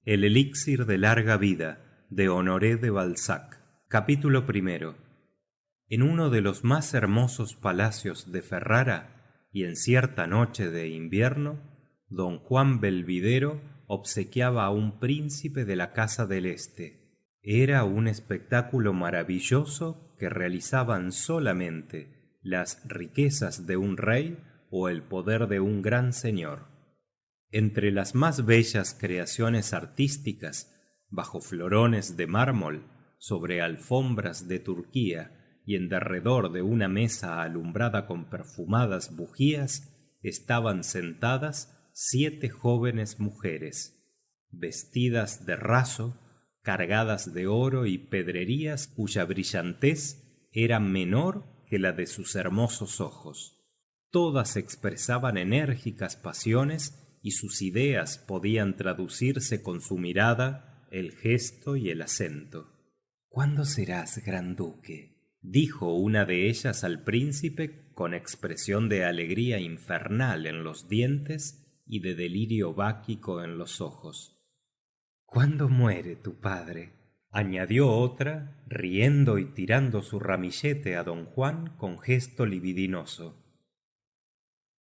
El elixir de larga vida de Honoré de Balzac. Capítulo primero. En uno de los más hermosos palacios de Ferrara, y en cierta noche de invierno, don Juan Belvidero obsequiaba a un príncipe de la Casa del Este. Era un espectáculo maravilloso que realizaban solamente las riquezas de un rey o el poder de un gran señor. Entre las más bellas creaciones artísticas, bajo florones de mármol, sobre alfombras de Turquía y en derredor de una mesa alumbrada con perfumadas bujías, estaban sentadas 7 jóvenes mujeres, vestidas de raso, cargadas de oro y pedrerías cuya brillantez era menor que la de sus hermosos ojos. Todas expresaban enérgicas pasiones y sus ideas podían traducirse con su mirada, el gesto y el acento. ¿Cuándo serás gran duque?, dijo una de ellas al príncipe con expresión de alegría infernal en los dientes y de delirio báquico en los ojos. ¿Cuándo muere tu padre?, añadió otra, riendo y tirando su ramillete a don Juan con gesto libidinoso.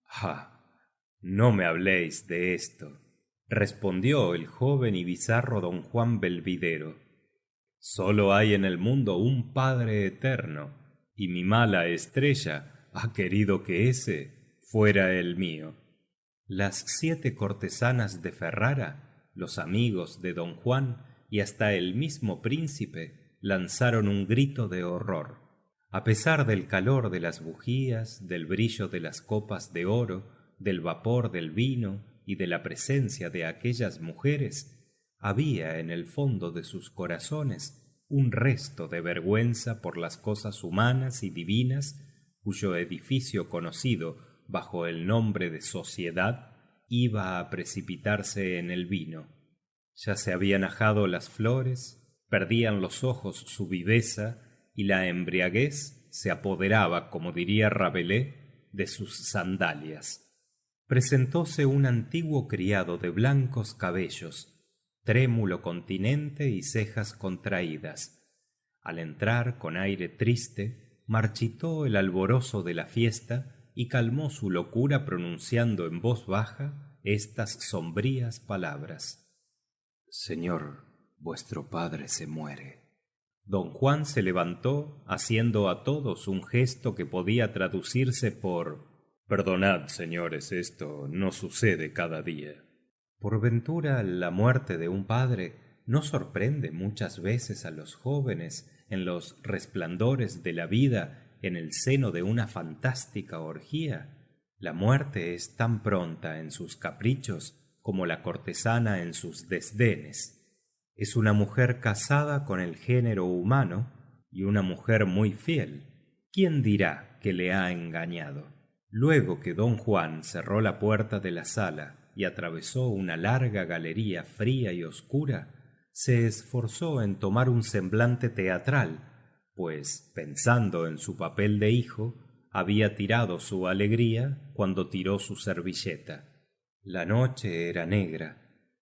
«Ah, no me habléis de esto», respondió el joven y bizarro don Juan Belvidero. «Solo hay en el mundo un Padre eterno, y mi mala estrella ha querido que ese fuera el mío». Las 7 cortesanas de Ferrara, los amigos de don Juan y hasta el mismo príncipe lanzaron un grito de horror. A pesar del calor de las bujías, del brillo de las copas de oro, del vapor del vino y de la presencia de aquellas mujeres, había en el fondo de sus corazones un resto de vergüenza por las cosas humanas y divinas cuyo edificio conocido bajo el nombre de sociedad iba a precipitarse en el vino. Ya se habían ajado las flores, perdían los ojos su viveza y la embriaguez se apoderaba, como diría Rabelais, de sus sandalias. Presentóse un antiguo criado de blancos cabellos, trémulo continente y cejas contraídas. Al entrar con aire triste, marchitó el alborozo de la fiesta y calmó su locura pronunciando en voz baja estas sombrías palabras: «Señor, vuestro padre se muere». Don Juan se levantó, haciendo a todos un gesto que podía traducirse por: «Perdonad, señores, esto no sucede cada día». Por ventura, la muerte de un padre no sorprende muchas veces a los jóvenes en los resplandores de la vida en el seno de una fantástica orgía. La muerte es tan pronta en sus caprichos como la cortesana en sus desdenes. Es una mujer casada con el género humano y una mujer muy fiel. ¿Quién dirá que le ha engañado? Luego que don Juan cerró la puerta de la sala y atravesó una larga galería fría y oscura, se esforzó en tomar un semblante teatral, pues, pensando en su papel de hijo, había tirado su alegría cuando tiró su servilleta. La noche era negra.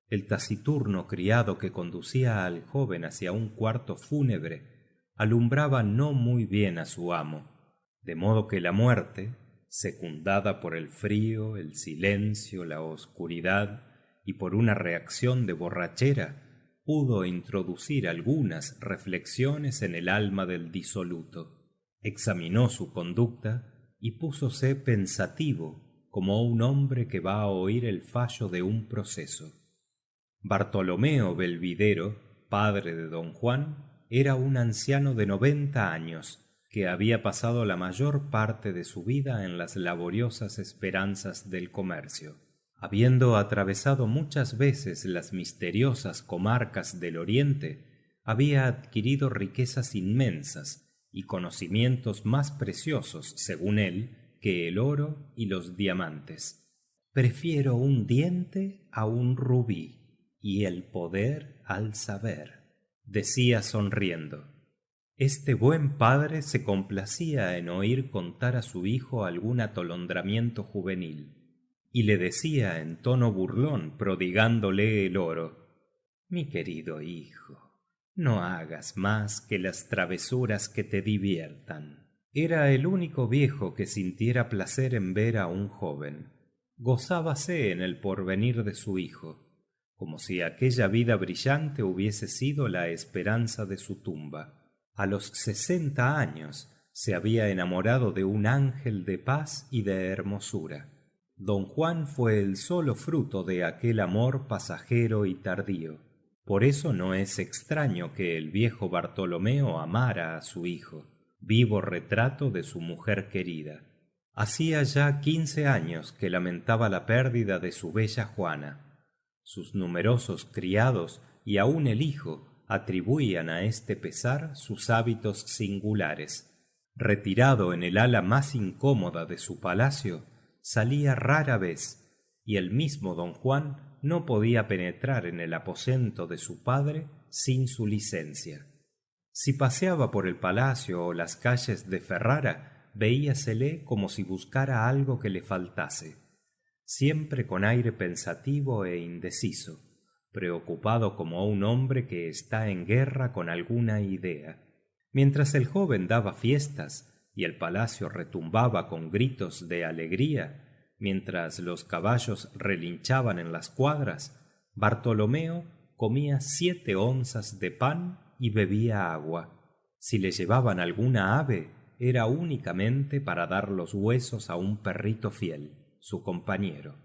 El taciturno criado que conducía al joven hacia un cuarto fúnebre alumbraba no muy bien a su amo, de modo que la muerte, secundada por el frío, el silencio, la oscuridad y por una reacción de borrachera, pudo introducir algunas reflexiones en el alma del disoluto. Examinó su conducta y púsose pensativo como un hombre que va a oír el fallo de un proceso. Bartolomeo Belvidero, padre de don Juan, era un anciano de 90 años, que había pasado la mayor parte de su vida en las laboriosas esperanzas del comercio. Habiendo atravesado muchas veces las misteriosas comarcas del oriente, había adquirido riquezas inmensas y conocimientos más preciosos, según él, que el oro y los diamantes. «Prefiero un diente a un rubí y el poder al saber», decía sonriendo. Este buen padre se complacía en oír contar a su hijo algún atolondramiento juvenil, y le decía en tono burlón, prodigándole el oro: Mi querido hijo, no hagas más que las travesuras que te diviertan. Era el único viejo que sintiera placer en ver a un joven. Gozábase en el porvenir de su hijo, como si aquella vida brillante hubiese sido la esperanza de su tumba. A los 60 años se había enamorado de un ángel de paz y de hermosura. Don Juan fue el solo fruto de aquel amor pasajero y tardío. Por eso no es extraño que el viejo Bartolomeo amara a su hijo, vivo retrato de su mujer querida. Hacía ya 15 años que lamentaba la pérdida de su bella Juana. Sus numerosos criados y aun el hijo atribuían a este pesar sus hábitos singulares. Retirado en el ala más incómoda de su palacio, salía rara vez, y el mismo don Juan no podía penetrar en el aposento de su padre sin su licencia. Si paseaba por el palacio o las calles de Ferrara, veíasele como si buscara algo que le faltase, siempre con aire pensativo e indeciso, preocupado como un hombre que está en guerra con alguna idea. Mientras el joven daba fiestas y el palacio retumbaba con gritos de alegría, mientras los caballos relinchaban en las cuadras, Bartolomeo comía 7 onzas de pan y bebía agua. Si le llevaban alguna ave, era únicamente para dar los huesos a un perrito fiel, su compañero.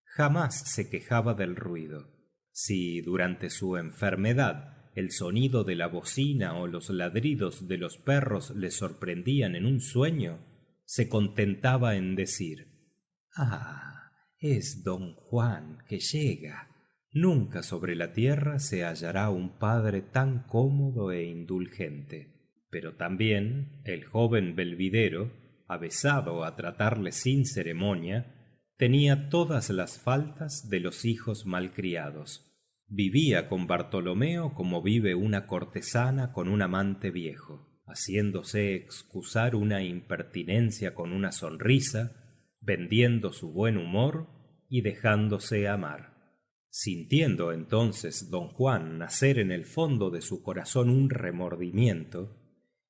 Jamás se quejaba del ruido. Si durante su enfermedad el sonido de la bocina o los ladridos de los perros le sorprendían en un sueño, se contentaba en decir: «Ah, es don Juan que llega». Nunca sobre la tierra se hallará un padre tan cómodo e indulgente. Pero también el joven Belvidero, avesado a tratarle sin ceremonia, tenía todas las faltas de los hijos malcriados. Vivía con Bartolomeo como vive una cortesana con un amante viejo, haciéndose excusar una impertinencia con una sonrisa, vendiendo su buen humor y dejándose amar. Sintiendo entonces don Juan nacer en el fondo de su corazón un remordimiento,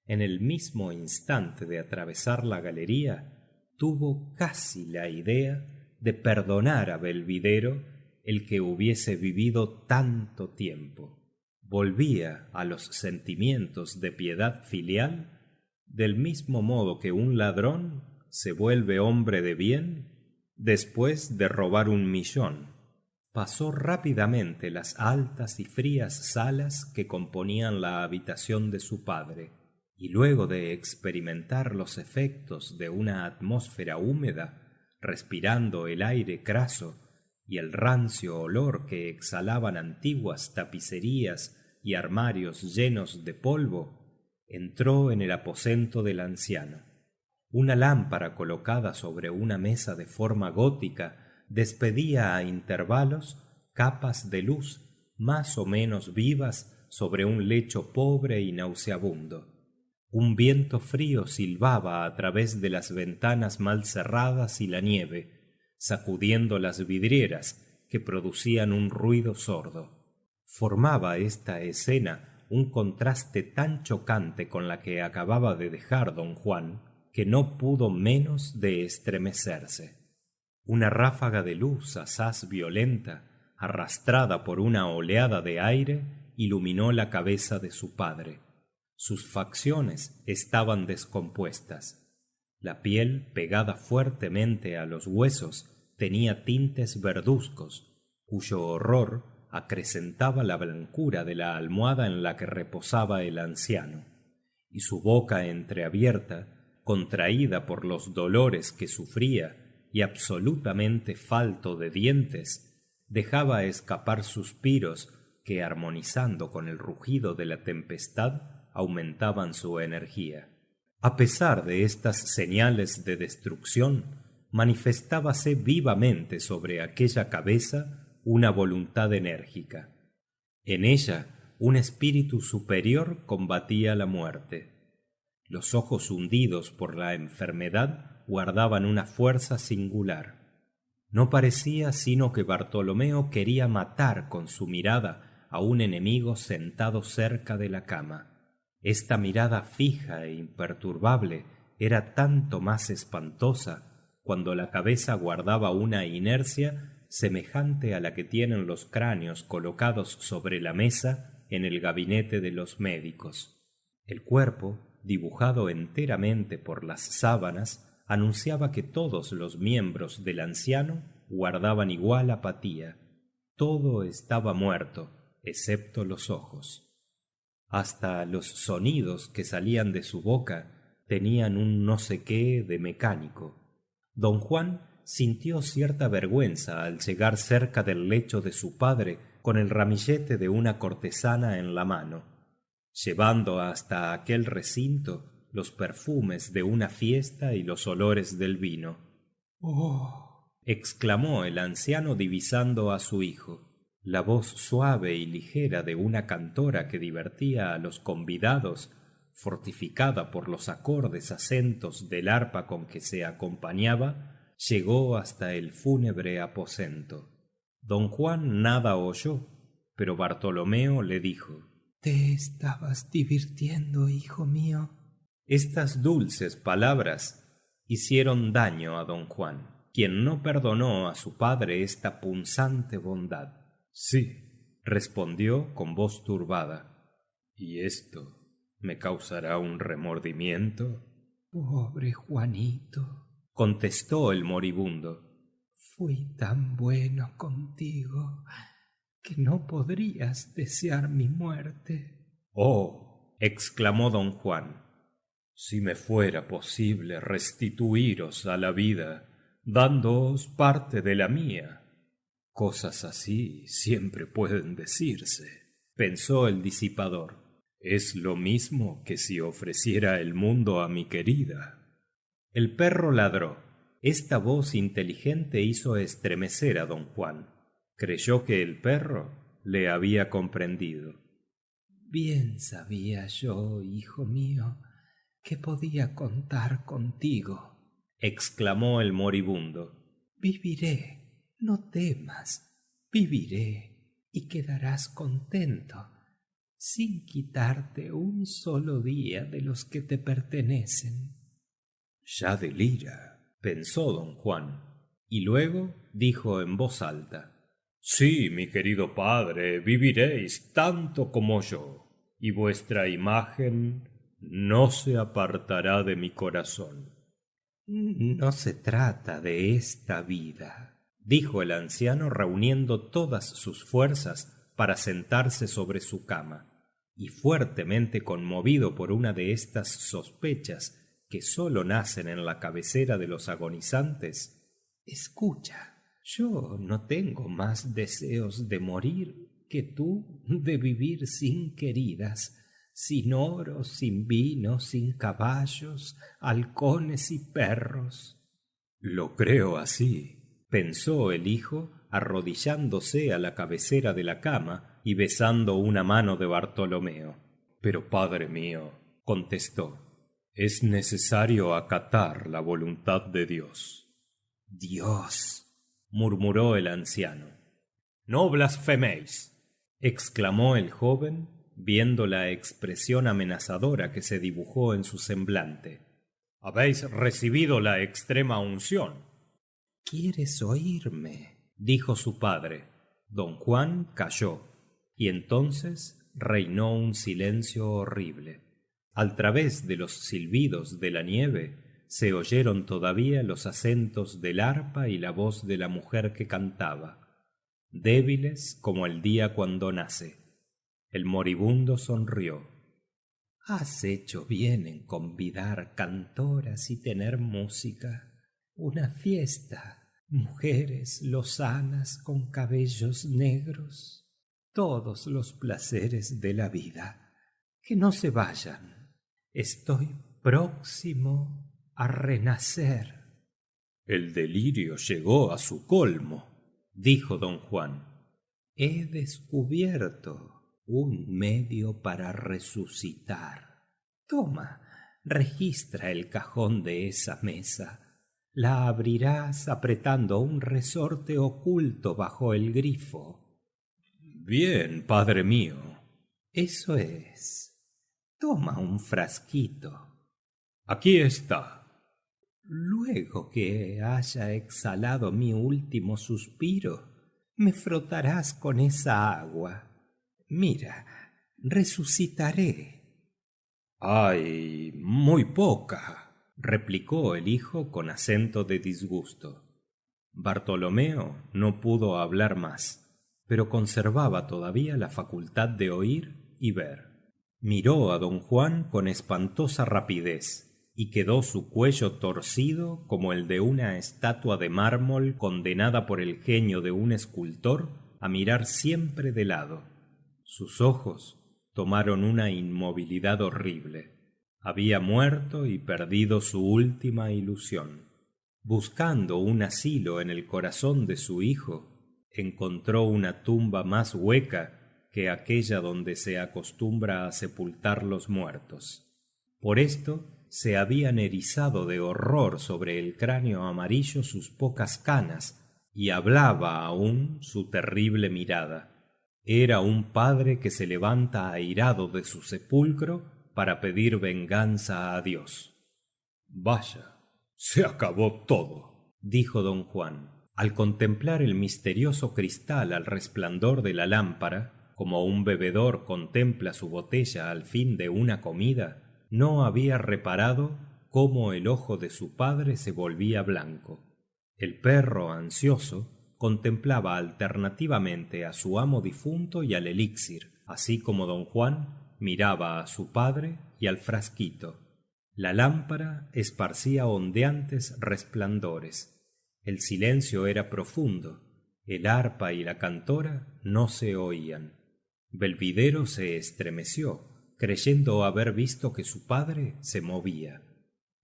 en el mismo instante de atravesar la galería, tuvo casi la idea de perdonar a Belvidero el que hubiese vivido tanto tiempo. Volvía a los sentimientos de piedad filial del mismo modo que un ladrón se vuelve hombre de bien después de robar 1.000.000. Pasó rápidamente las altas y frías salas que componían la habitación de su padre, y luego de experimentar los efectos de una atmósfera húmeda, respirando el aire craso y el rancio olor que exhalaban antiguas tapicerías y armarios llenos de polvo, entró en el aposento del anciano. Una lámpara colocada sobre una mesa de forma gótica despedía a intervalos capas de luz más o menos vivas sobre un lecho pobre y nauseabundo. Un viento frío silbaba a través de las ventanas mal cerradas y la nieve, sacudiendo las vidrieras que producían un ruido sordo. Formaba esta escena un contraste tan chocante con la que acababa de dejar don Juan que no pudo menos de estremecerse. Una ráfaga de luz asaz violenta, arrastrada por una oleada de aire, iluminó la cabeza de su padre. Sus facciones estaban descompuestas. La piel, pegada fuertemente a los huesos, tenía tintes verduzcos, cuyo horror acrecentaba la blancura de la almohada en la que reposaba el anciano, y su boca entreabierta, contraída por los dolores que sufría y absolutamente falto de dientes, dejaba escapar suspiros que, armonizando con el rugido de la tempestad, aumentaban su energía. A pesar de estas señales de destrucción, manifestábase vivamente sobre aquella cabeza una voluntad enérgica. En ella un espíritu superior combatía la muerte. Los ojos hundidos por la enfermedad guardaban una fuerza singular. No parecía sino que Bartolomeo quería matar con su mirada a un enemigo sentado cerca de la cama. Esta mirada fija e imperturbable era tanto más espantosa cuando la cabeza guardaba una inercia semejante a la que tienen los cráneos colocados sobre la mesa en el gabinete de los médicos. El cuerpo, dibujado enteramente por las sábanas, anunciaba que todos los miembros del anciano guardaban igual apatía. Todo estaba muerto, excepto los ojos. Hasta los sonidos que salían de su boca tenían un no sé qué de mecánico. Don Juan sintió cierta vergüenza al llegar cerca del lecho de su padre con el ramillete de una cortesana en la mano, llevando hasta aquel recinto los perfumes de una fiesta y los olores del vino. «¡Oh!», exclamó el anciano divisando a su hijo. La voz suave y ligera de una cantora que divertía a los convidados, fortificada por los acordes acentos del arpa con que se acompañaba, llegó hasta el fúnebre aposento. Don Juan nada oyó, pero Bartolomeo le dijo: «¿Te estabas divirtiendo, hijo mío?». Estas dulces palabras hicieron daño a don Juan, quien no perdonó a su padre esta punzante bondad. «Sí», respondió con voz turbada, «y esto me causará un remordimiento». «Pobre Juanito», contestó el moribundo, «fui tan bueno contigo que no podrías desear mi muerte». «Oh», exclamó don Juan, «si me fuera posible restituiros a la vida, dándoos parte de la mía». «Cosas así siempre pueden decirse», pensó el disipador. «Es lo mismo que si ofreciera el mundo a mi querida». El perro ladró. Esta voz inteligente hizo estremecer a don Juan. Creyó que el perro le había comprendido. «Bien sabía yo, hijo mío, que podía contar contigo», exclamó el moribundo. «Viviré, no temas, viviré y quedarás contento, sin quitarte un solo día de los que te pertenecen». «Ya delira», pensó don Juan, y luego dijo en voz alta: «Sí, mi querido padre, viviréis tanto como yo, y vuestra imagen no se apartará de mi corazón». «No se trata de esta vida», dijo el anciano reuniendo todas sus fuerzas para sentarse sobre su cama, y fuertemente conmovido por una de estas sospechas que sólo nacen en la cabecera de los agonizantes: «Escucha, yo no tengo más deseos de morir que tú de vivir sin queridas, sin oro, sin vino, sin caballos, halcones y perros». «Lo creo así», pensó el hijo, arrodillándose a la cabecera de la cama y besando una mano de Bartolomeo. «Pero, padre mío», contestó, «es necesario acatar la voluntad de Dios». «Dios», murmuró el anciano. «No blasfeméis», exclamó el joven, viendo la expresión amenazadora que se dibujó en su semblante. «Habéis recibido la extrema unción». «¿Quieres oírme?», dijo su padre. Don Juan calló, y entonces reinó un silencio horrible. Al través de los silbidos de la nieve se oyeron todavía los acentos del arpa y la voz de la mujer que cantaba, débiles como el día cuando nace. El moribundo sonrió. «Has hecho bien en convidar cantoras y tener música. Una fiesta, mujeres lozanas con cabellos negros, todos los placeres de la vida. Que no se vayan. Estoy próximo a renacer». «El delirio llegó a su colmo», dijo don Juan. «He descubierto un medio para resucitar. Toma, registra el cajón de esa mesa. La abrirás apretando un resorte oculto bajo el grifo». Bien, padre mío. Eso es. Toma un frasquito. Aquí está. Luego que haya exhalado mi último suspiro, me frotarás con esa agua. Mira, resucitaré. Hay muy poca, replicó el hijo con acento de disgusto. Bartolomeo no pudo hablar más, pero conservaba todavía la facultad de oír y ver. Miró a don Juan con espantosa rapidez, y quedó su cuello torcido como el de una estatua de mármol condenada por el genio de un escultor a mirar siempre de lado. Sus ojos tomaron una inmovilidad horrible. Había muerto y perdido su última ilusión. Buscando un asilo en el corazón de su hijo, encontró una tumba más hueca que aquella donde se acostumbra a sepultar los muertos. Por esto se habían erizado de horror sobre el cráneo amarillo sus pocas canas, y hablaba aún su terrible mirada. Era un padre que se levanta airado de su sepulcro para pedir venganza a Dios. Vaya, se acabó todo, dijo don Juan. Al contemplar el misterioso cristal al resplandor de la lámpara, como un bebedor contempla su botella al fin de una comida, no había reparado cómo el ojo de su padre se volvía blanco. El perro, ansioso, contemplaba alternativamente a su amo difunto y al elixir, así como don Juan miraba a su padre y al frasquito. La lámpara esparcía ondeantes resplandores. El silencio era profundo. El arpa y la cantora no se oían. Belvidero se estremeció, creyendo haber visto que su padre se movía.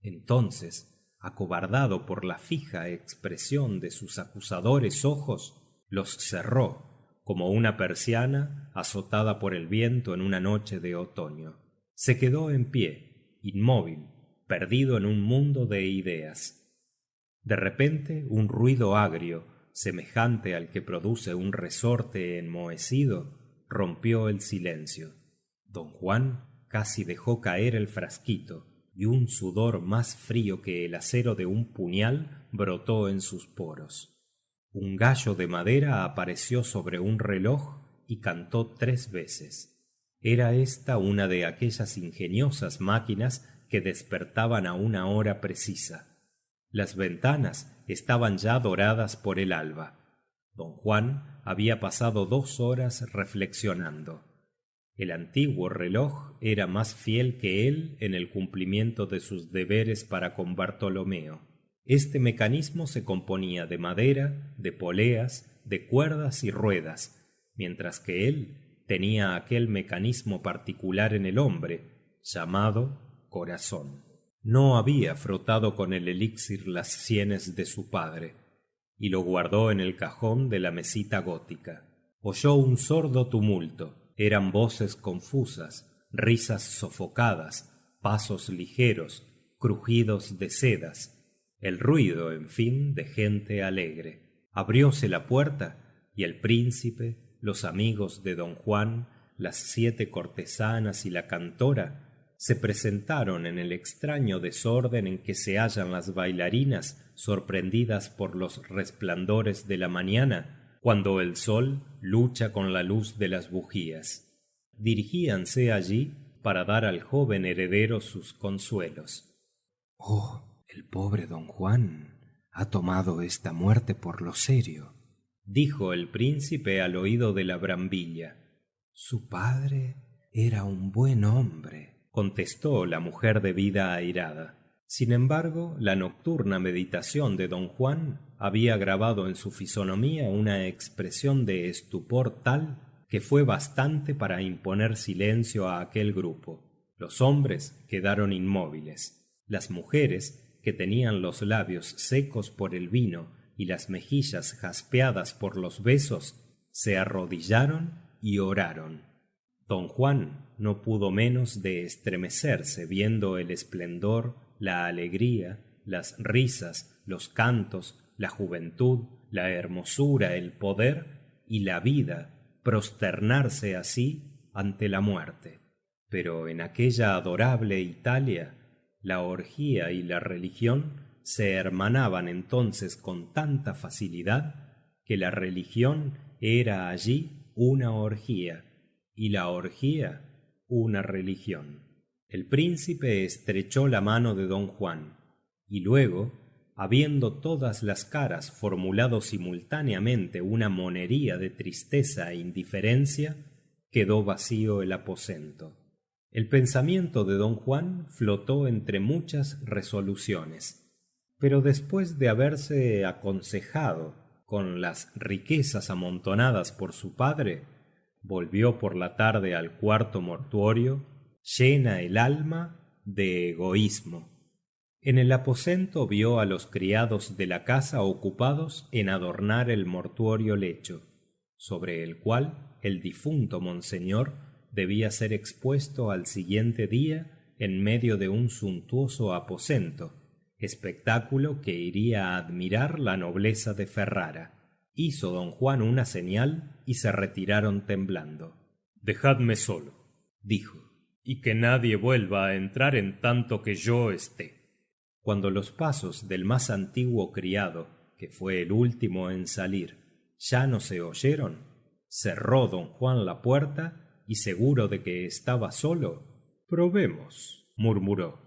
Entonces, acobardado por la fija expresión de sus acusadores ojos, los cerró como una persiana azotada por el viento en una noche de otoño. Se quedó en pie, inmóvil, perdido en un mundo de ideas. De repente un ruido agrio, semejante al que produce un resorte enmohecido, rompió el silencio. Don Juan casi dejó caer el frasquito, y un sudor más frío que el acero de un puñal brotó en sus poros. Un gallo de madera apareció sobre un reloj y cantó 3 veces. Era esta una de aquellas ingeniosas máquinas que despertaban a una hora precisa. Las ventanas estaban ya doradas por el alba. Don Juan había pasado 2 horas reflexionando. El antiguo reloj era más fiel que él en el cumplimiento de sus deberes para con Bartolomeo. Este mecanismo se componía de madera, de poleas, de cuerdas y ruedas, mientras que él tenía aquel mecanismo particular en el hombre, llamado corazón. No había frotado con el elixir las sienes de su padre, y lo guardó en el cajón de la mesita gótica. Oyó un sordo tumulto. Eran voces confusas, risas sofocadas, pasos ligeros, crujidos de sedas, el ruido, en fin, de gente alegre. Abrióse la puerta y el príncipe, los amigos de don Juan, las 7 cortesanas y la cantora se presentaron en el extraño desorden en que se hallan las bailarinas sorprendidas por los resplandores de la mañana cuando el sol lucha con la luz de las bujías. Dirigíanse allí para dar al joven heredero sus consuelos. Oh, el pobre don Juan ha tomado esta muerte por lo serio, dijo el príncipe al oído de la brambilla. Su padre era un buen hombre, contestó la mujer de vida airada. Sin embargo, la nocturna meditación de don Juan había grabado en su fisonomía una expresión de estupor tal que fue bastante para imponer silencio a aquel grupo. Los hombres quedaron inmóviles. Las mujeres, que tenían los labios secos por el vino y las mejillas jaspeadas por los besos, se arrodillaron y oraron. Don Juan no pudo menos de estremecerse viendo el esplendor, la alegría, las risas, los cantos, la juventud, la hermosura, el poder y la vida prosternarse así ante la muerte. Pero en aquella adorable Italia, la orgía y la religión se hermanaban entonces con tanta facilidad que la religión era allí una orgía y la orgía una religión. El príncipe estrechó la mano de don Juan y luego, habiendo todas las caras formulado simultáneamente una monería de tristeza e indiferencia, quedó vacío el aposento. El pensamiento de don Juan flotó entre muchas resoluciones, pero después de haberse aconsejado con las riquezas amontonadas por su padre, volvió por la tarde al cuarto mortuorio, llena el alma de egoísmo. En el aposento vio a los criados de la casa ocupados en adornar el mortuorio lecho, sobre el cual el difunto monseñor debía ser expuesto al siguiente día en medio de un suntuoso aposento, espectáculo que iría a admirar la nobleza de Ferrara. Hizo don Juan una señal y se retiraron temblando. «Dejadme solo», dijo, «y que nadie vuelva a entrar en tanto que yo esté». Cuando los pasos del más antiguo criado, que fue el último en salir, ya no se oyeron, cerró don Juan la puerta y, seguro de que estaba solo, «Probemos», murmuró.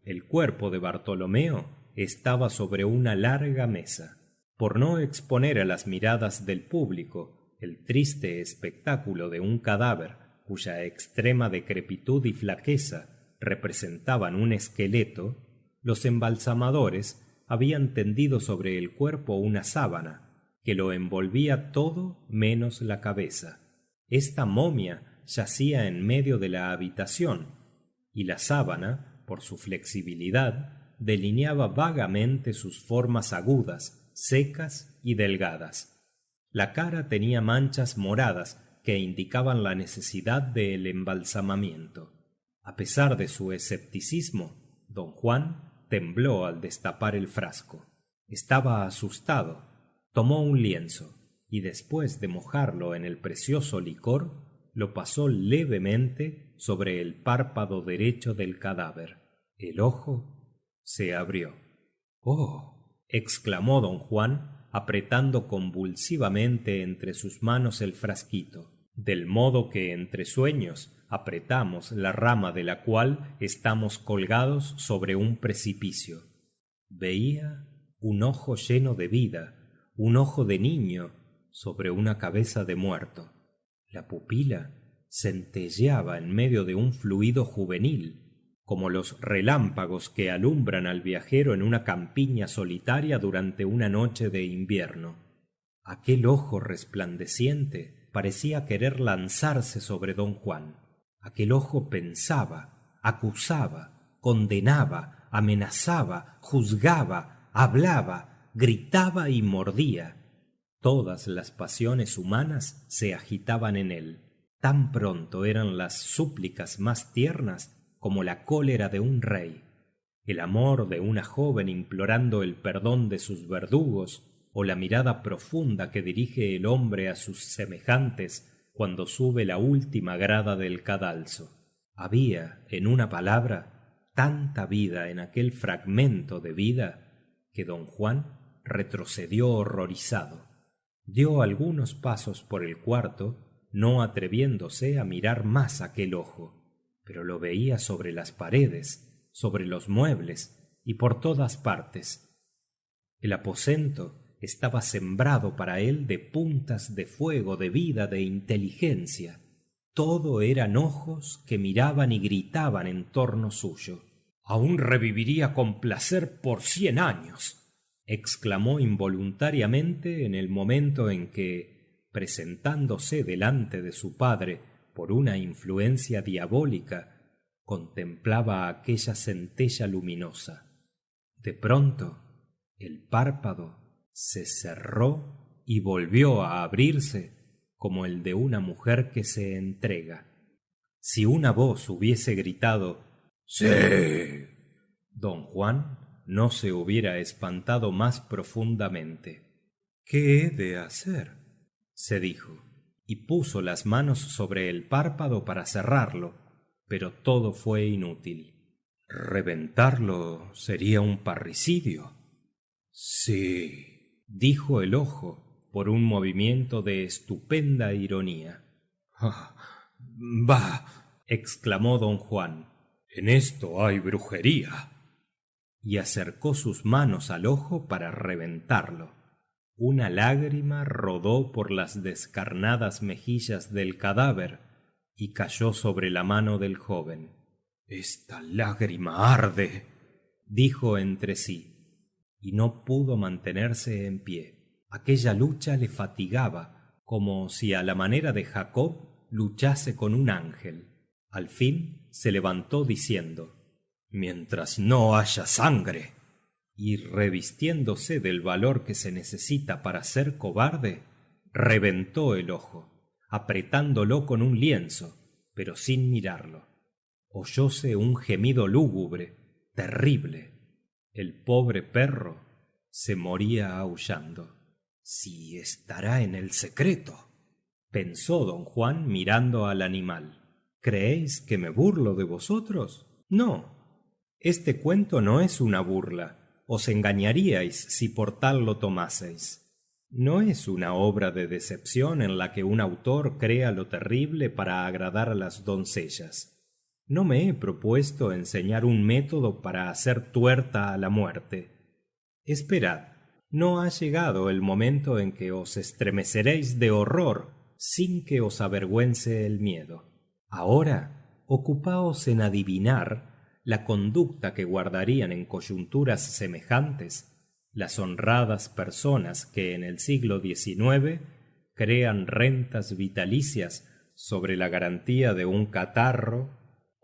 El cuerpo de Bartolomeo estaba sobre una larga mesa. Por no exponer a las miradas del público el triste espectáculo de un cadáver cuya extrema decrepitud y flaqueza representaban un esqueleto, los embalsamadores habían tendido sobre el cuerpo una sábana que lo envolvía todo menos la cabeza. Esta momia yacía en medio de la habitación, y la sábana, por su flexibilidad, delineaba vagamente sus formas agudas, secas y delgadas. La cara tenía manchas moradas que indicaban la necesidad del embalsamamiento. A pesar de su escepticismo, don Juan tembló al destapar el frasco. Estaba asustado. Tomó un lienzo y, después de mojarlo en el precioso licor, lo pasó levemente sobre el párpado derecho del cadáver. El ojo se abrió. «¡Oh!», exclamó don Juan, apretando convulsivamente entre sus manos el frasquito, del modo que entre sueños apretamos la rama de la cual estamos colgados sobre un precipicio. Veía un ojo lleno de vida, un ojo de niño sobre una cabeza de muerto. La pupila centelleaba en medio de un fluido juvenil, como los relámpagos que alumbran al viajero en una campiña solitaria durante una noche de invierno. Aquel ojo resplandeciente parecía querer lanzarse sobre don Juan. Aquel ojo pensaba, acusaba, condenaba, amenazaba, juzgaba, hablaba, gritaba y mordía. Todas las pasiones humanas se agitaban en él. Tan pronto eran las súplicas más tiernas como la cólera de un rey, el amor de una joven implorando el perdón de sus verdugos, o la mirada profunda que dirige el hombre a sus semejantes cuando sube la última grada del cadalso. Había, en una palabra, tanta vida en aquel fragmento de vida que don Juan retrocedió horrorizado. Dio algunos pasos por el cuarto, no atreviéndose a mirar más aquel ojo, pero lo veía sobre las paredes, sobre los muebles y por todas partes. El aposento estaba sembrado para él de puntas de fuego, de vida, de inteligencia. Todo eran ojos que miraban y gritaban en torno suyo. «Aún reviviría con placer por 100 años», exclamó involuntariamente en el momento en que, presentándose delante de su padre por una influencia diabólica, contemplaba aquella centella luminosa. De pronto, el párpado se cerró y volvió a abrirse como el de una mujer que se entrega. Si una voz hubiese gritado «¡Sí!», don Juan no se hubiera espantado más profundamente. «¿Qué he de hacer?», se dijo, y puso las manos sobre el párpado para cerrarlo, pero todo fue inútil. ¿Reventarlo sería un parricidio? Sí, dijo el ojo, por un movimiento de estupenda ironía. Ah, bah, exclamó don Juan, en esto hay brujería. Y acercó sus manos al ojo para reventarlo. Una lágrima rodó por las descarnadas mejillas del cadáver y cayó sobre la mano del joven. Esta lágrima arde, dijo entre sí, y no pudo mantenerse en pie. Aquella lucha le fatigaba, como si a la manera de Jacob luchase con un ángel. Al fin se levantó diciendo: mientras no haya sangre. Y revistiéndose del valor que se necesita para ser cobarde, reventó el ojo, apretándolo con un lienzo, pero sin mirarlo. Oyóse un gemido lúgubre, terrible. El pobre perro se moría aullando. Si estará en el secreto, pensó don Juan mirando al animal. ¿Creéis que me burlo de vosotros? No. Este cuento no es una burla, os engañaríais si por tal lo tomaseis. No es una obra de decepción en la que un autor crea lo terrible para agradar a las doncellas. No me he propuesto enseñar un método para hacer tuerta a la muerte. Esperad, no ha llegado el momento en que os estremeceréis de horror sin que os avergüence el miedo. Ahora, ocupaos en adivinar la conducta que guardarían en coyunturas semejantes las honradas personas que en el siglo XIX crean rentas vitalicias sobre la garantía de un catarro,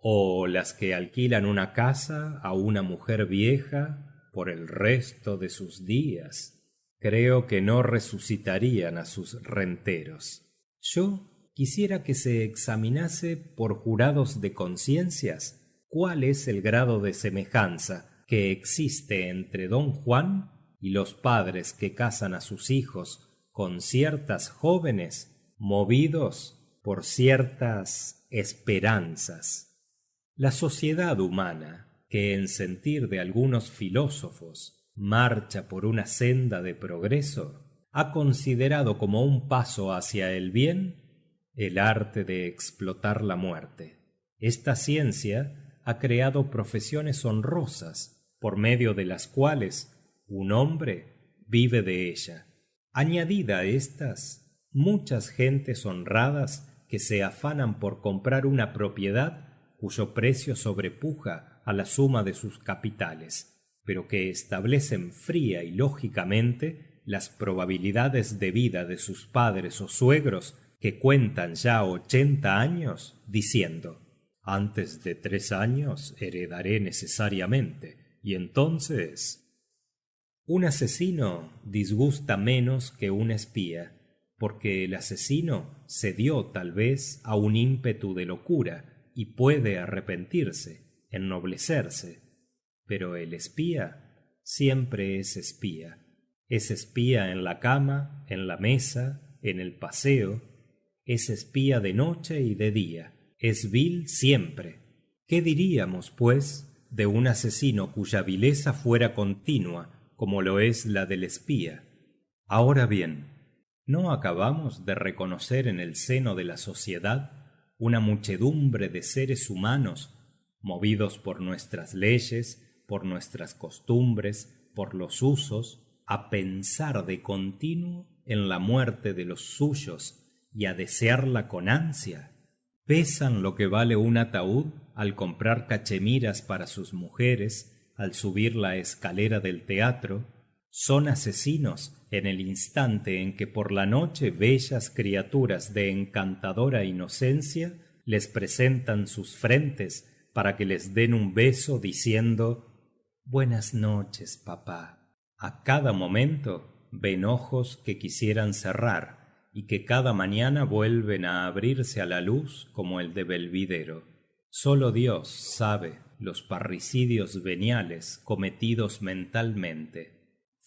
o las que alquilan una casa a una mujer vieja por el resto de sus días. Creo que no resucitarían a sus renteros. Yo quisiera que se examinase por jurados de conciencias cuál es el grado de semejanza que existe entre don Juan y los padres que casan a sus hijos con ciertas jóvenes movidos por ciertas esperanzas. La sociedad humana, que en sentir de algunos filósofos marcha por una senda de progreso, ha considerado como un paso hacia el bien el arte de explotar la muerte. Esta ciencia ha creado profesiones honrosas, por medio de las cuales un hombre vive de ella. Añadid a estas muchas gentes honradas que se afanan por comprar una propiedad cuyo precio sobrepuja a la suma de sus capitales, pero que establecen fría y lógicamente las probabilidades de vida de sus padres o suegros que cuentan ya 80 años, diciendo: antes de 3 años heredaré necesariamente, y entonces... Un asesino disgusta menos que un espía, porque el asesino cedió tal vez a un ímpetu de locura y puede arrepentirse, ennoblecerse, pero el espía siempre es espía. Es espía en la cama, en la mesa, en el paseo, es espía de noche y de día, es vil siempre. ¿Qué diríamos, pues, de un asesino cuya vileza fuera continua, como lo es la del espía? Ahora bien, ¿no acabamos de reconocer en el seno de la sociedad una muchedumbre de seres humanos movidos por nuestras leyes, por nuestras costumbres, por los usos, a pensar de continuo en la muerte de los suyos y a desearla con ansia? Pesan lo que vale un ataúd al comprar cachemiras para sus mujeres, al subir la escalera del teatro. Son asesinos en el instante en que por la noche bellas criaturas de encantadora inocencia les presentan sus frentes para que les den un beso diciendo: buenas noches, papá. A cada momento ven ojos que quisieran cerrar y que cada mañana vuelven a abrirse a la luz como el de Belvidero. Solo Dios sabe los parricidios veniales cometidos mentalmente.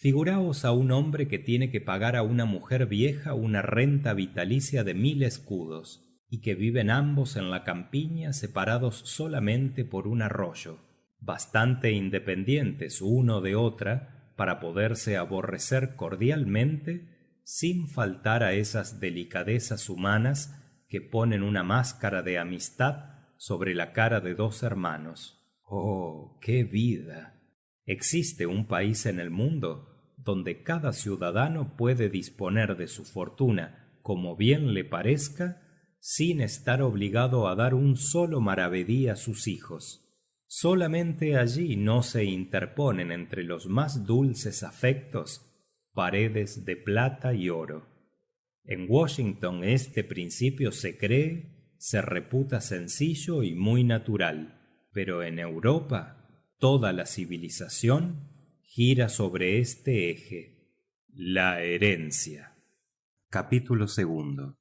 Figuraos a un hombre que tiene que pagar a una mujer vieja una renta vitalicia de 1000 escudos, y que viven ambos en la campiña separados solamente por un arroyo, bastante independientes uno de otra para poderse aborrecer cordialmente sin faltar a esas delicadezas humanas que ponen una máscara de amistad sobre la cara de dos hermanos. ¡Oh, qué vida! Existe un país en el mundo donde cada ciudadano puede disponer de su fortuna como bien le parezca, sin estar obligado a dar un solo maravedí a sus hijos. Solamente allí no se interponen entre los más dulces afectos paredes de plata y oro. En Washington este principio se cree, se reputa sencillo y muy natural, pero en Europa toda la civilización gira sobre este eje: la herencia. Capítulo 2.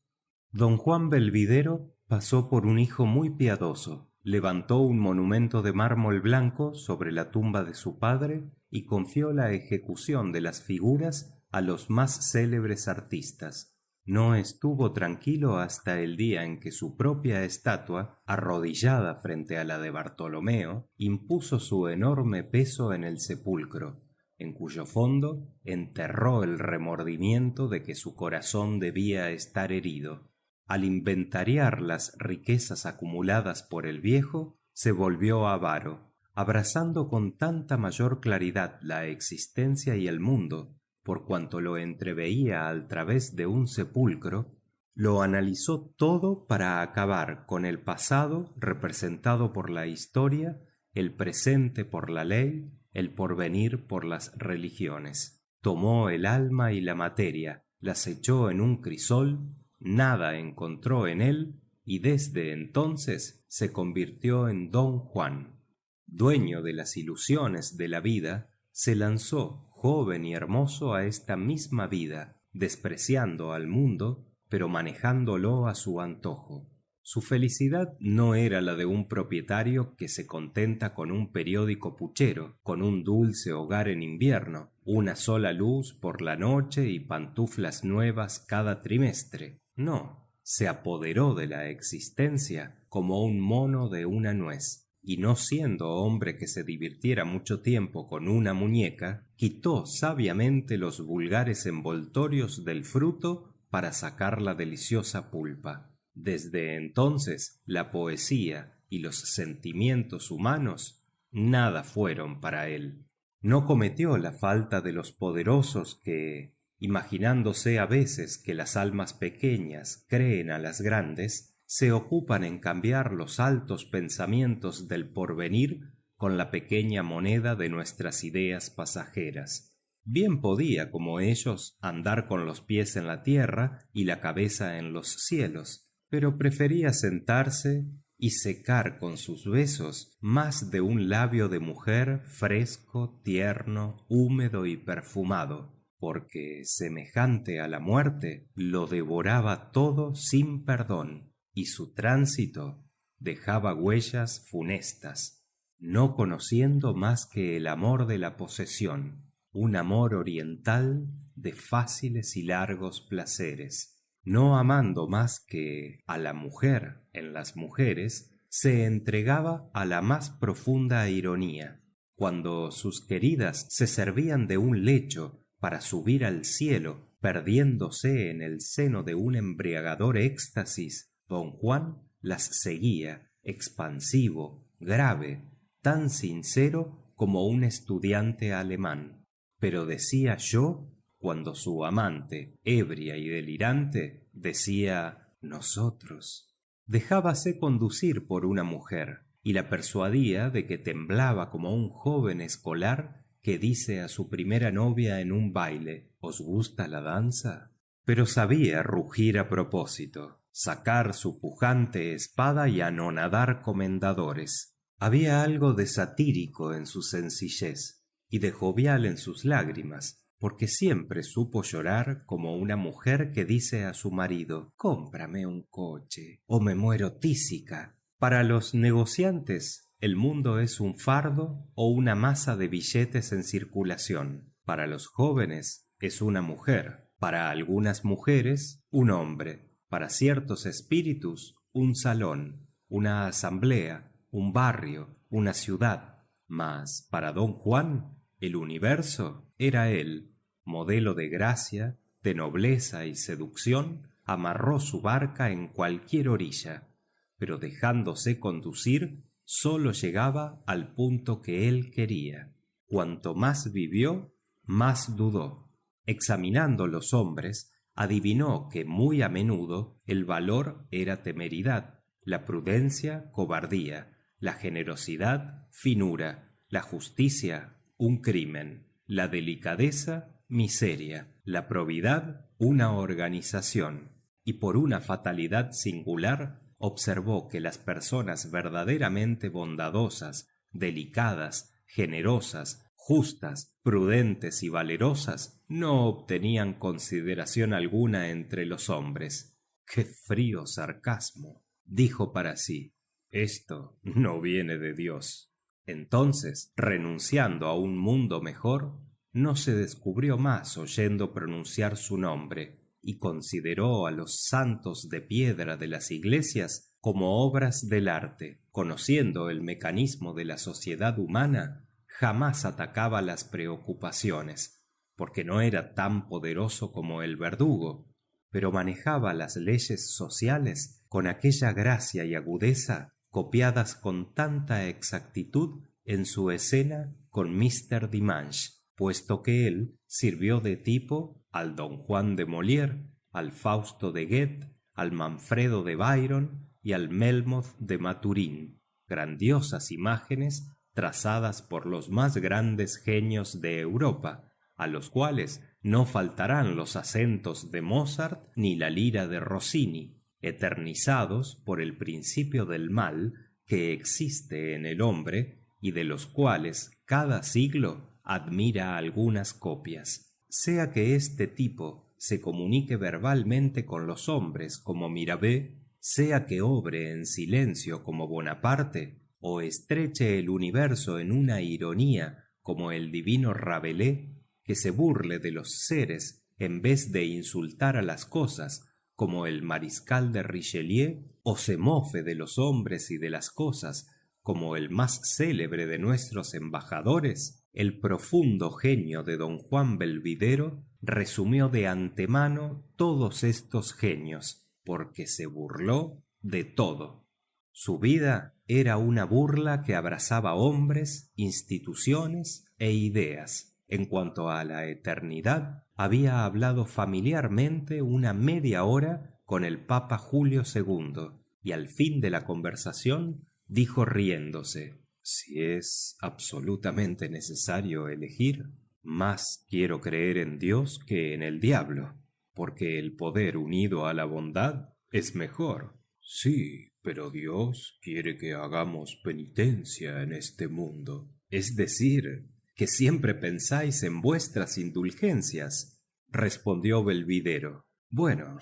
Don Juan Belvidero pasó por un hijo muy piadoso. Levantó un monumento de mármol blanco sobre la tumba de su padre y confió la ejecución de las figuras a los más célebres artistas. No estuvo tranquilo hasta el día en que su propia estatua, arrodillada frente a la de Bartolomeo, impuso su enorme peso en el sepulcro, en cuyo fondo enterró el remordimiento de que su corazón debía estar herido. Al inventariar las riquezas acumuladas por el viejo, se volvió avaro, abrazando con tanta mayor claridad la existencia y el mundo, por cuanto lo entreveía al través de un sepulcro. Lo analizó todo para acabar con el pasado representado por la historia, el presente por la ley, el porvenir por las religiones. Tomó el alma y la materia, las echó en un crisol, nada encontró en él, y desde entonces se convirtió en Don Juan. Dueño de las ilusiones de la vida, se lanzó joven y hermoso a esta misma vida, despreciando al mundo, pero manejándolo a su antojo. Su felicidad no era la de un propietario que se contenta con un periódico puchero, con un dulce hogar en invierno, una sola luz por la noche y pantuflas nuevas cada trimestre. No, se apoderó de la existencia como un mono de una nuez, y no siendo hombre que se divirtiera mucho tiempo con una muñeca, quitó sabiamente los vulgares envoltorios del fruto para sacar la deliciosa pulpa. Desde entonces la poesía y los sentimientos humanos nada fueron para él. No cometió la falta de los poderosos que, imaginándose a veces que las almas pequeñas creen a las grandes, se ocupan en cambiar los altos pensamientos del porvenir con la pequeña moneda de nuestras ideas pasajeras. Bien podía, como ellos, andar con los pies en la tierra y la cabeza en los cielos, pero prefería sentarse y secar con sus besos más de un labio de mujer fresco, tierno, húmedo y perfumado, porque, semejante a la muerte, lo devoraba todo sin perdón, y su tránsito dejaba huellas funestas, no conociendo más que el amor de la posesión, un amor oriental de fáciles y largos placeres. No amando más que a la mujer en las mujeres, se entregaba a la más profunda ironía. Cuando sus queridas se servían de un lecho para subir al cielo, perdiéndose en el seno de un embriagador éxtasis, Don Juan las seguía, expansivo, grave, tan sincero como un estudiante alemán. Pero decía yo, cuando su amante, ebria y delirante, decía nosotros. Dejábase conducir por una mujer y la persuadía de que temblaba como un joven escolar que dice a su primera novia en un baile: ¿os gusta la danza? Pero sabía rugir a propósito, sacar su pujante espada y anonadar comendadores. Había algo de satírico en su sencillez y de jovial en sus lágrimas, porque siempre supo llorar como una mujer que dice a su marido: cómprame un coche o me muero tísica. Para los negociantes el mundo es un fardo o una masa de billetes en circulación. Para los jóvenes es una mujer, para algunas mujeres un hombre, para ciertos espíritus un salón, una asamblea, un barrio, una ciudad. Mas para don Juan el universo era él. Modelo de gracia, de nobleza y seducción, amarró su barca en cualquier orilla, pero dejándose conducir solo llegaba al punto que él quería. Cuanto más vivió, más dudó. Examinando los hombres, adivinó que muy a menudo el valor era temeridad, la prudencia cobardía, la generosidad finura, la justicia un crimen, la delicadeza miseria, la probidad una organización. Y por una fatalidad singular observó que las personas verdaderamente bondadosas, delicadas, generosas, justas, prudentes y valerosas no obtenían consideración alguna entre los hombres. Qué frío sarcasmo, dijo para sí. Esto no viene de Dios. Entonces, renunciando a un mundo mejor, no se descubrió más oyendo pronunciar su nombre, y consideró a los santos de piedra de las iglesias como obras del arte. Conociendo el mecanismo de la sociedad humana, jamás atacaba las preocupaciones, porque no era tan poderoso como el verdugo, pero manejaba las leyes sociales con aquella gracia y agudeza copiadas con tanta exactitud en su escena con Mr. Dimanche, puesto que él sirvió de tipo al Don Juan de Molière, al Fausto de Goethe, al Manfredo de Byron y al Melmoth de Maturín, grandiosas imágenes trazadas por los más grandes genios de Europa, a los cuales no faltarán los acentos de Mozart ni la lira de Rossini, eternizados por el principio del mal que existe en el hombre y de los cuales cada siglo admira algunas copias. Sea que este tipo se comunique verbalmente con los hombres como Mirabeau, sea que obre en silencio como Bonaparte, o estreche el universo en una ironía como el divino Rabelais, que se burle de los seres en vez de insultar a las cosas como el mariscal de Richelieu, o se mofe de los hombres y de las cosas como el más célebre de nuestros embajadores, el profundo genio de don Juan Belvidero resumió de antemano todos estos genios, porque se burló de todo. Su vida era una burla que abrazaba hombres, instituciones e ideas. En cuanto a la eternidad, había hablado familiarmente una media hora con el Papa Julio II, y al fin de la conversación dijo riéndose: si es absolutamente necesario elegir, más quiero creer en Dios que en el diablo, porque el poder unido a la bondad es mejor. Sí, pero Dios quiere que hagamos penitencia en este mundo. Es decir, que siempre pensáis en vuestras indulgencias, respondió Belvidero. Bueno,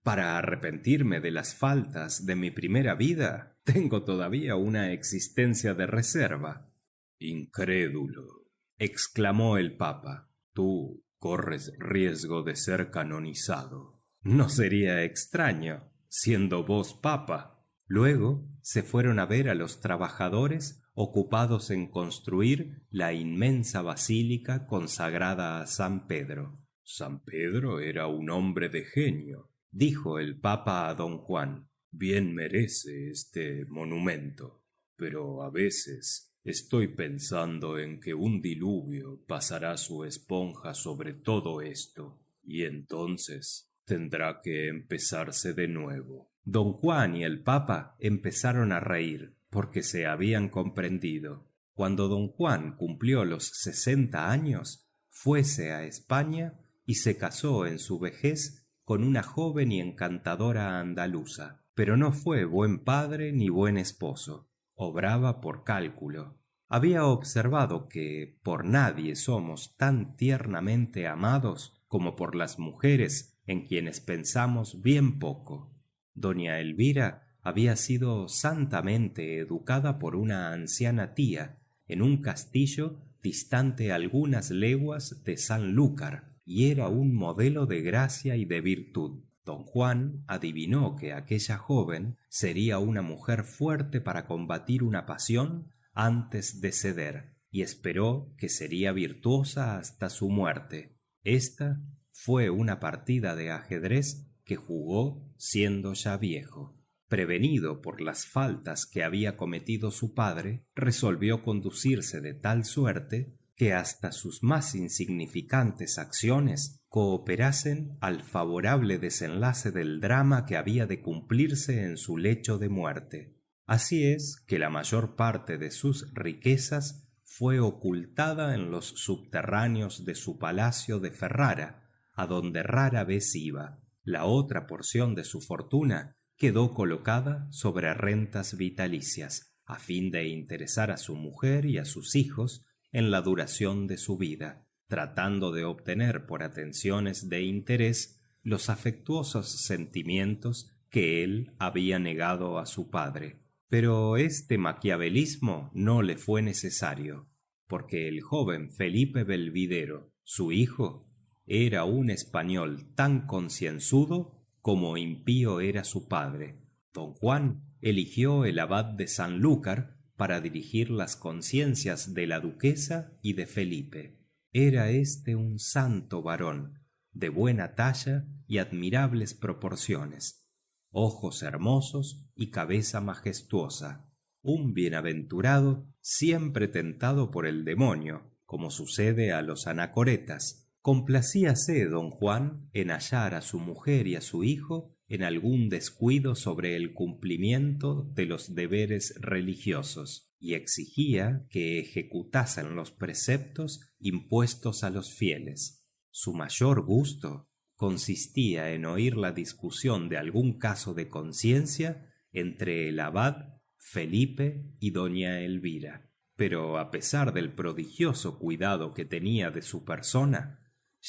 para arrepentirme de las faltas de mi primera vida, tengo todavía una existencia de reserva. Incrédulo, exclamó el Papa. Tú corres riesgo de ser canonizado. No sería extraño, siendo vos Papa. Luego se fueron a ver a los trabajadores ocupados en construir la inmensa basílica consagrada a San Pedro. San Pedro era un hombre de genio, dijo el Papa a don Juan. Bien merece este monumento, pero a veces estoy pensando en que un diluvio pasará su esponja sobre todo esto, y entonces tendrá que empezarse de nuevo. Don Juan y el Papa empezaron a reír, porque se habían comprendido. Cuando don Juan cumplió los 60 años, fuese a España y se casó en su vejez con una joven y encantadora andaluza, pero no fue buen padre ni buen esposo, obraba por cálculo. Había observado que por nadie somos tan tiernamente amados como por las mujeres en quienes pensamos bien poco. Doña Elvira había sido santamente educada por una anciana tía en un castillo distante algunas leguas de Sanlúcar, y era un modelo de gracia y de virtud. Don Juan adivinó que aquella joven sería una mujer fuerte para combatir una pasión antes de ceder, y esperó que sería virtuosa hasta su muerte. Esta fue una partida de ajedrez que jugó siendo ya viejo. Prevenido por las faltas que había cometido su padre, resolvió conducirse de tal suerte que hasta sus más insignificantes acciones cooperasen al favorable desenlace del drama que había de cumplirse en su lecho de muerte. Así es que la mayor parte de sus riquezas fue ocultada en los subterráneos de su palacio de Ferrara, a donde rara vez iba. La otra porción de su fortuna quedó colocada sobre rentas vitalicias, a fin de interesar a su mujer y a sus hijos en la duración de su vida, tratando de obtener por atenciones de interés los afectuosos sentimientos que él había negado a su padre. Pero este maquiavelismo no le fue necesario, porque el joven Felipe Belvidero, su hijo, era un español tan concienzudo como impío era su padre. Don Juan eligió el abad de Sanlúcar para dirigir las conciencias de la duquesa y de Felipe. Era este un santo varón, de buena talla y admirables proporciones, ojos hermosos y cabeza majestuosa, un bienaventurado siempre tentado por el demonio, como sucede a los anacoretas. Complacíase don Juan en hallar a su mujer y a su hijo en algún descuido sobre el cumplimiento de los deberes religiosos, y exigía que ejecutasen los preceptos impuestos a los fieles. Su mayor gusto consistía en oír la discusión de algún caso de conciencia entre el abad, Felipe y doña Elvira. Pero a pesar del prodigioso cuidado que tenía de su persona,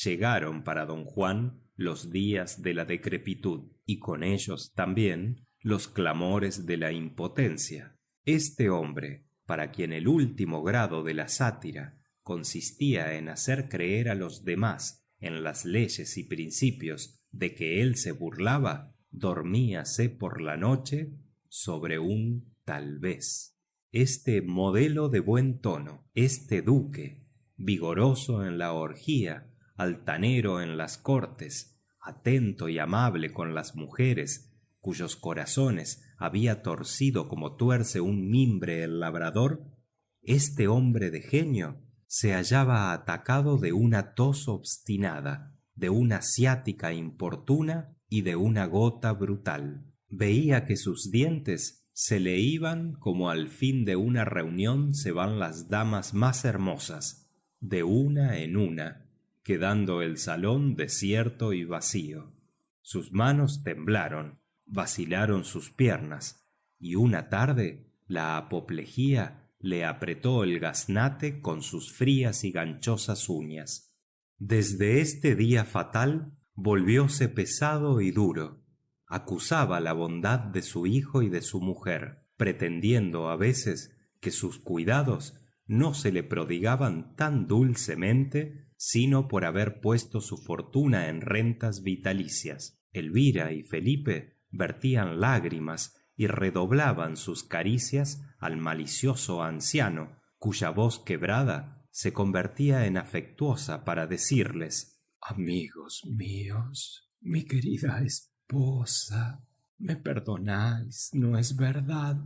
llegaron para don Juan los días de la decrepitud, y con ellos también los clamores de la impotencia. Este hombre, para quien el último grado de la sátira consistía en hacer creer a los demás en las leyes y principios de que él se burlaba, dormíase por la noche sobre un tal vez. Este modelo de buen tono, este duque, vigoroso en la orgía, altanero en las cortes, atento y amable con las mujeres, cuyos corazones había torcido como tuerce un mimbre el labrador, este hombre de genio se hallaba atacado de una tos obstinada, de una ciática importuna y de una gota brutal. Veía que sus dientes se le iban como al fin de una reunión se van las damas más hermosas, de una en una, quedando el salón desierto y vacío. Sus manos temblaron, vacilaron sus piernas, y una tarde la apoplejía le apretó el gaznate con sus frías y ganchosas uñas. Desde este día fatal volvióse pesado y duro. Acusaba la bondad de su hijo y de su mujer, pretendiendo a veces que sus cuidados no se le prodigaban tan dulcemente sino por haber puesto su fortuna en rentas vitalicias. Elvira y Felipe vertían lágrimas y redoblaban sus caricias al malicioso anciano, cuya voz quebrada se convertía en afectuosa para decirles: amigos míos, mi querida esposa, ¿me perdonáis, no es verdad?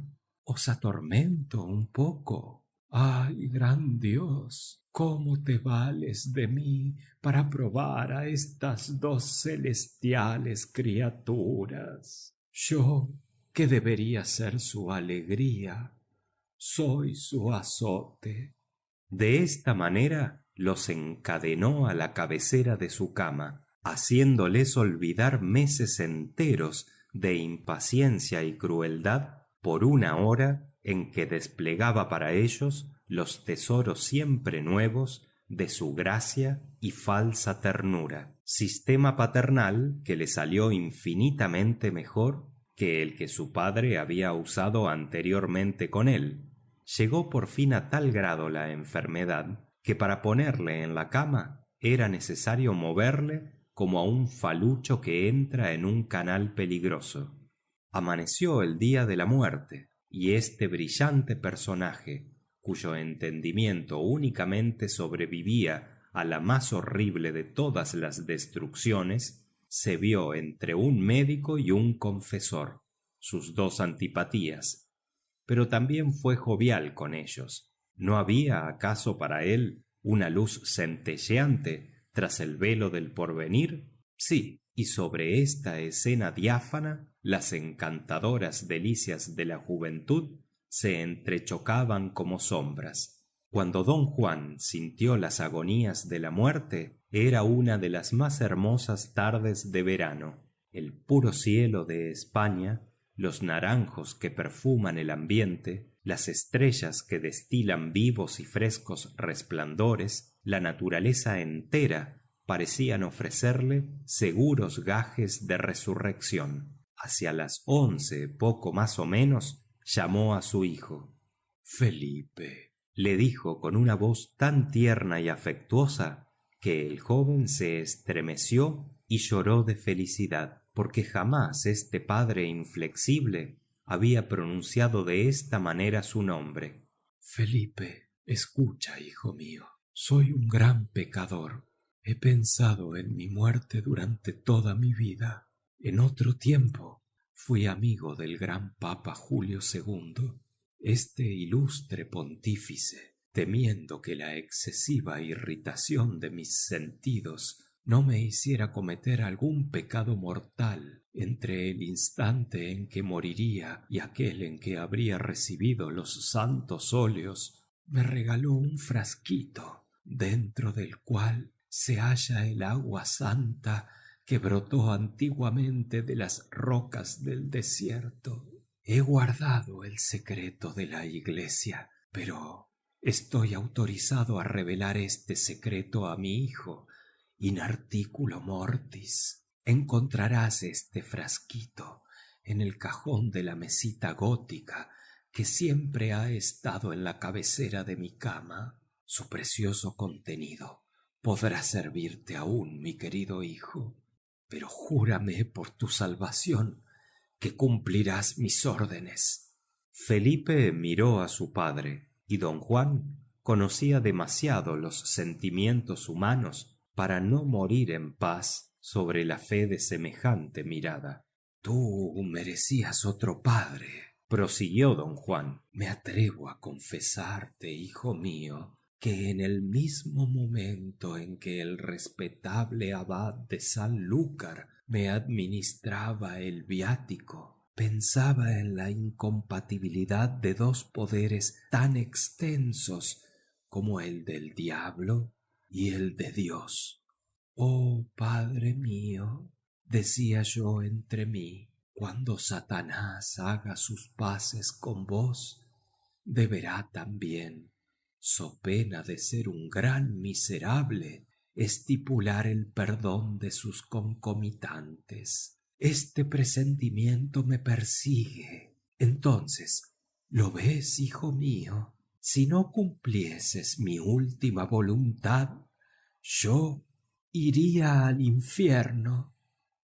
¿Os atormento un poco? ¡Ay, gran Dios! ¿Cómo te vales de mí para probar a estas dos celestiales criaturas? Yo, que debería ser su alegría, soy su azote. De esta manera los encadenó a la cabecera de su cama, haciéndoles olvidar meses enteros de impaciencia y crueldad por una hora en que desplegaba para ellos los tesoros siempre nuevos de su gracia y falsa ternura, sistema paternal que le salió infinitamente mejor que el que su padre había usado anteriormente con él. Llegó por fin a tal grado la enfermedad que para ponerle en la cama era necesario moverle como a un falucho que entra en un canal peligroso. Amaneció el día de la muerte, y este brillante personaje, cuyo entendimiento únicamente sobrevivía a la más horrible de todas las destrucciones, se vio entre un médico y un confesor, sus dos antipatías, pero también fue jovial con ellos. ¿No había acaso para él una luz centelleante tras el velo del porvenir? Sí, y sobre esta escena diáfana las encantadoras delicias de la juventud se entrechocaban como sombras. Cuando don Juan sintió las agonías de la muerte, era una de las más hermosas tardes de verano. El puro cielo de España, los naranjos que perfuman el ambiente, las estrellas que destilan vivos y frescos resplandores, la naturaleza entera parecían ofrecerle seguros gajes de resurrección. Hacia las 11, poco más o menos, llamó a su hijo. Felipe, le dijo con una voz tan tierna y afectuosa que el joven se estremeció y lloró de felicidad, porque jamás este padre inflexible había pronunciado de esta manera su nombre. Felipe, escucha, hijo mío, soy un gran pecador. He pensado en mi muerte durante toda mi vida. En otro tiempo fui amigo del gran Papa Julio II. Este ilustre pontífice, temiendo que la excesiva irritación de mis sentidos no me hiciera cometer algún pecado mortal entre el instante en que moriría y aquel en que habría recibido los santos óleos, me regaló un frasquito, dentro del cual se halla el agua santa que brotó antiguamente de las rocas del desierto. He guardado el secreto de la Iglesia, pero estoy autorizado a revelar este secreto a mi hijo, in articulo mortis. Encontrarás este frasquito en el cajón de la mesita gótica que siempre ha estado en la cabecera de mi cama. Su precioso contenido podrá servirte aún, mi querido hijo, pero júrame por tu salvación que cumplirás mis órdenes. Felipe miró a su padre, y don Juan conocía demasiado los sentimientos humanos para no morir en paz sobre la fe de semejante mirada. Tú merecías otro padre, prosiguió don Juan. Me atrevo a confesarte, hijo mío, que en el mismo momento en que el respetable abad de Sanlúcar me administraba el viático, pensaba en la incompatibilidad de dos poderes tan extensos como el del diablo y el de Dios. Oh, Padre mío, decía yo entre mí, cuando Satanás haga sus paces con vos, deberá también, so pena de ser un gran miserable, estipular el perdón de sus concomitantes. Este presentimiento me persigue. Entonces, ¿lo ves, hijo mío? Si no cumplieses mi última voluntad, yo iría al infierno.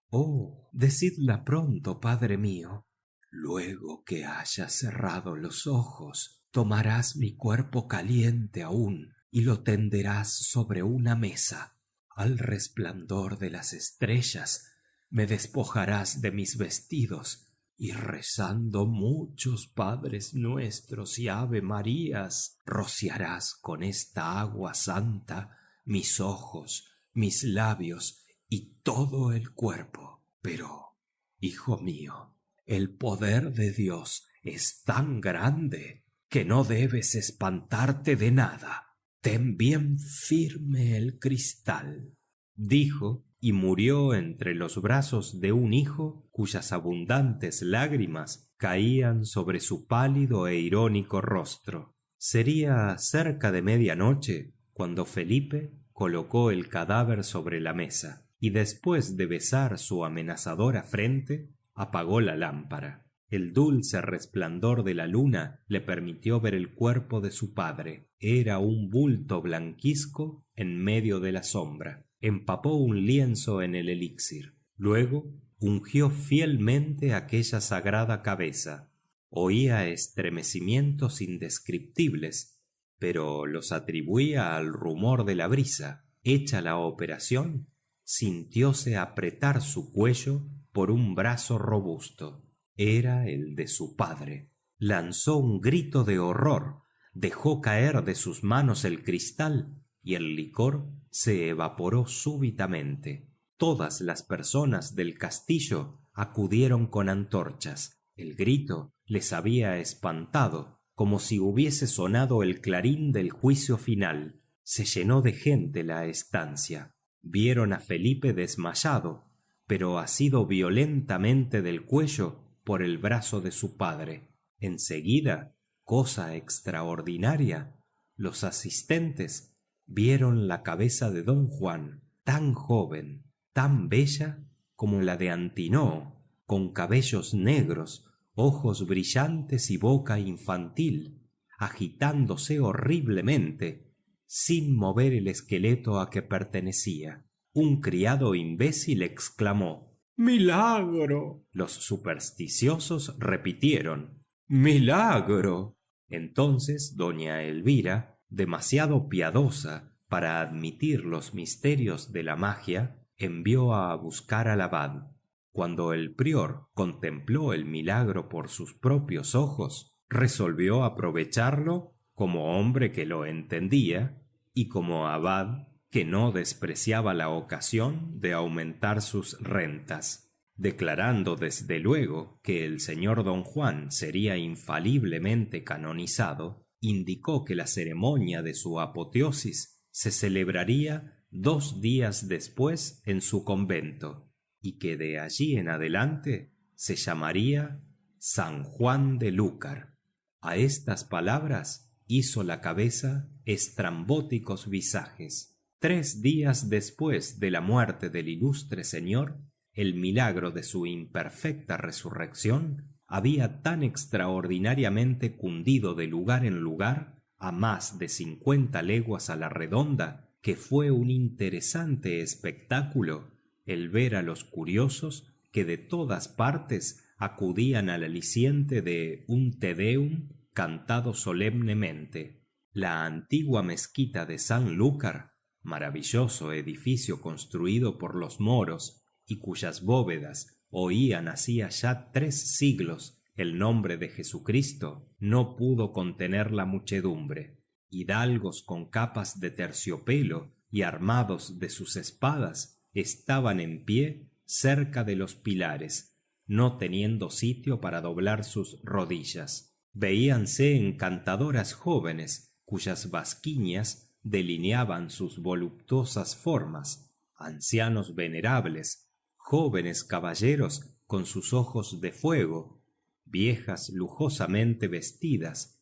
Oh, decidla pronto, padre mío. Luego que hayas cerrado los ojos, tomarás mi cuerpo caliente aún y lo tenderás sobre una mesa. Al resplandor de las estrellas me despojarás de mis vestidos y, rezando muchos Padres Nuestros y Ave Marías, rociarás con esta agua santa mis ojos, mis labios y todo el cuerpo. Pero, hijo mío, el poder de Dios es tan grande que no debes espantarte de nada. Ten bien firme el cristal, dijo, y murió entre los brazos de un hijo cuyas abundantes lágrimas caían sobre su pálido e irónico rostro. Sería cerca de medianoche cuando Felipe colocó el cadáver sobre la mesa y, después de besar su amenazadora frente, apagó la lámpara. El dulce resplandor de la luna le permitió ver el cuerpo de su padre. Era un bulto blanquizco en medio de la sombra. Empapó un lienzo en el elixir. Luego ungió fielmente aquella sagrada cabeza. Oía estremecimientos indescriptibles, pero los atribuía al rumor de la brisa. Hecha la operación, sintióse apretar su cuello por un brazo robusto. Era el de su padre. Lanzó un grito de horror, dejó caer de sus manos el cristal y el licor se evaporó súbitamente. Todas las personas del castillo acudieron con antorchas. El grito les había espantado, como si hubiese sonado el clarín del juicio final. Se llenó de gente la estancia. Vieron a Felipe desmayado, pero asido violentamente del cuello por el brazo de su padre. Enseguida, cosa extraordinaria, los asistentes vieron la cabeza de don Juan, tan joven, tan bella como la de Antinoo, con cabellos negros, ojos brillantes y boca infantil, agitándose horriblemente, sin mover el esqueleto a que pertenecía. Un criado imbécil exclamó: ¡Milagro! Los supersticiosos repitieron: ¡Milagro! Entonces doña Elvira, demasiado piadosa para admitir los misterios de la magia, envió a buscar al abad. Cuando el prior contempló el milagro por sus propios ojos, resolvió aprovecharlo como hombre que lo entendía y como abad que no despreciaba la ocasión de aumentar sus rentas. Declarando desde luego que el señor don Juan sería infaliblemente canonizado, indicó que la ceremonia de su apoteosis se celebraría 2 días después en su convento, y que de allí en adelante se llamaría San Juan de Lúcar. A estas palabras hizo la cabeza estrambóticos visajes. 3 días después de la muerte del ilustre señor, el milagro de su imperfecta resurrección había tan extraordinariamente cundido de lugar en lugar, a más de 50 leguas a la redonda, que fue un interesante espectáculo el ver a los curiosos que de todas partes acudían al aliciente de un Te Deum cantado solemnemente. La antigua mezquita de Sanlúcar, maravilloso edificio construido por los moros y cuyas bóvedas oían hacía ya 3 siglos el nombre de Jesucristo, no pudo contener la muchedumbre. Hidalgos con capas de terciopelo y armados de sus espadas estaban en pie cerca de los pilares, no teniendo sitio para doblar sus rodillas. Veíanse encantadoras jóvenes cuyas basquiñas delineaban sus voluptuosas formas, ancianos venerables, jóvenes caballeros con sus ojos de fuego, viejas lujosamente vestidas,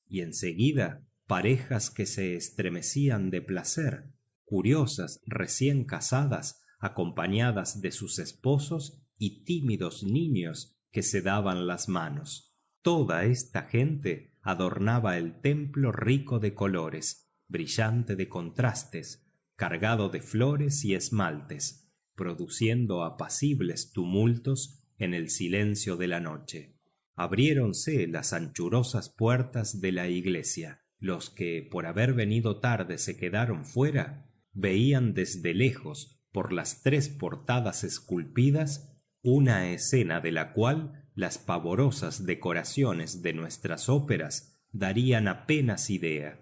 y enseguida parejas que se estremecían de placer, curiosas recién casadas acompañadas de sus esposos y tímidos niños que se daban las manos. Toda esta gente adornaba el templo rico de colores, brillante de contrastes, cargado de flores y esmaltes, produciendo apacibles tumultos en el silencio de la noche. Abriéronse las anchurosas puertas de la iglesia. Los que por haber venido tarde se quedaron fuera veían desde lejos por las 3 portadas esculpidas una escena de la cual las pavorosas decoraciones de nuestras óperas darían apenas idea.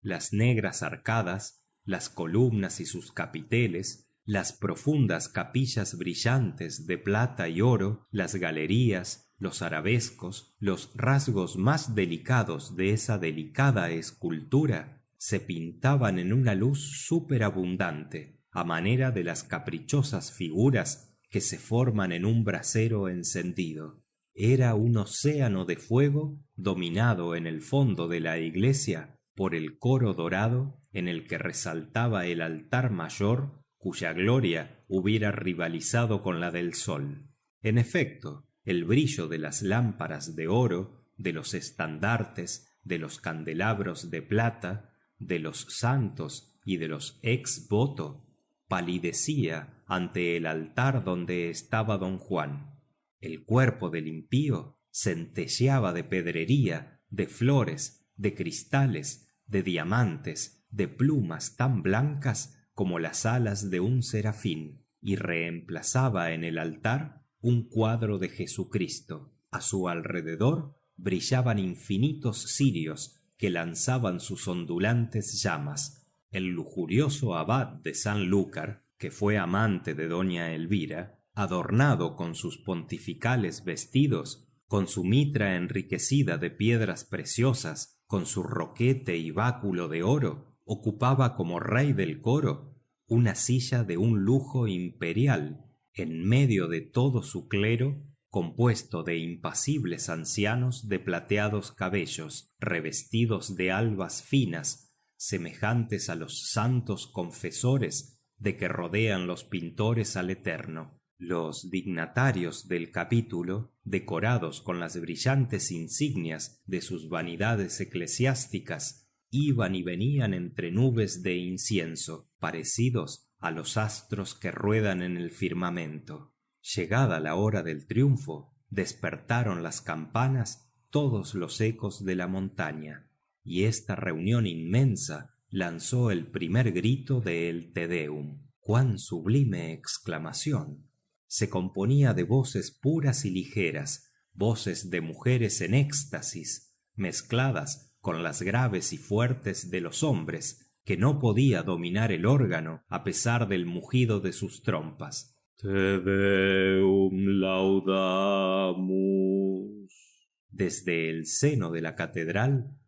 Las negras arcadas, las columnas y sus capiteles, las profundas capillas brillantes de plata y oro, las galerías, los arabescos, los rasgos más delicados de esa delicada escultura se pintaban en una luz superabundante, a manera de las caprichosas figuras que se forman en un brasero encendido. Era un océano de fuego dominado en el fondo de la iglesia por el coro dorado en el que resaltaba el altar mayor cuya gloria hubiera rivalizado con la del sol. En efecto, el brillo de las lámparas de oro, de los estandartes, de los candelabros de plata, de los santos y de los ex voto, palidecía ante el altar donde estaba don Juan. El cuerpo del impío centelleaba de pedrería, de flores, de cristales, de diamantes, de plumas tan blancas como las alas de un serafín, y reemplazaba en el altar un cuadro de Jesucristo. A su alrededor brillaban infinitos cirios que lanzaban sus ondulantes llamas. El lujurioso abad de Sanlúcar, que fue amante de doña Elvira, adornado con sus pontificales vestidos, con su mitra enriquecida de piedras preciosas, con su roquete y báculo de oro, ocupaba como rey del coro una silla de un lujo imperial en medio de todo su clero, compuesto de impasibles ancianos de plateados cabellos, revestidos de albas finas, semejantes a los santos confesores de que rodean los pintores al Eterno. Los dignatarios del capítulo, decorados con las brillantes insignias de sus vanidades eclesiásticas, iban y venían entre nubes de incienso, parecidos a los astros que ruedan en el firmamento. Llegada la hora del triunfo, despertaron las campanas todos los ecos de la montaña, y esta reunión inmensa lanzó el primer grito de el Te Deum. ¡Cuán sublime exclamación! Se componía de voces puras y ligeras, voces de mujeres en éxtasis, mezcladas con las graves y fuertes de los hombres, que no podía dominar el órgano a pesar del mugido de sus trompas. Te Deum laudamus. Desde el seno de la catedral,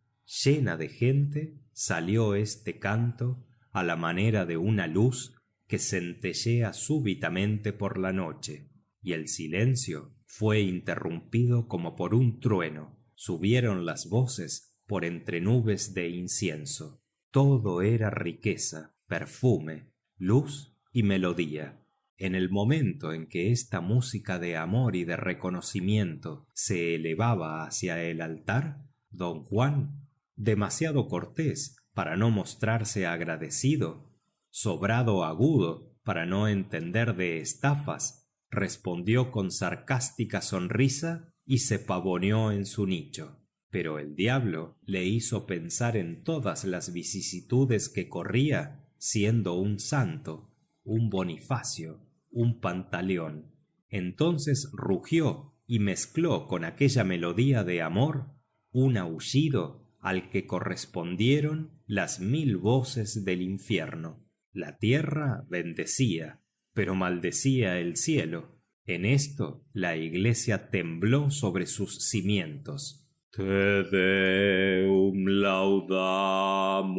llena de gente, salió este canto a la manera de una luz que centellea súbitamente por la noche, y el silencio fue interrumpido como por un trueno. Subieron las voces por entre nubes de incienso. Todo era riqueza, perfume, luz y melodía. En el momento en que esta música de amor y de reconocimiento se elevaba hacia el altar, don Juan, demasiado cortés para no mostrarse agradecido, sobrado agudo para no entender de estafas, respondió con sarcástica sonrisa y se pavoneó en su nicho. Pero el diablo le hizo pensar en todas las vicisitudes que corría siendo un santo, un Bonifacio, un Pantaleón. Entonces rugió y mezcló con aquella melodía de amor un aullido al que correspondieron las 1000 voces del infierno. La tierra bendecía, pero maldecía el cielo. En esto la iglesia tembló sobre sus cimientos. Te Deum laudamus,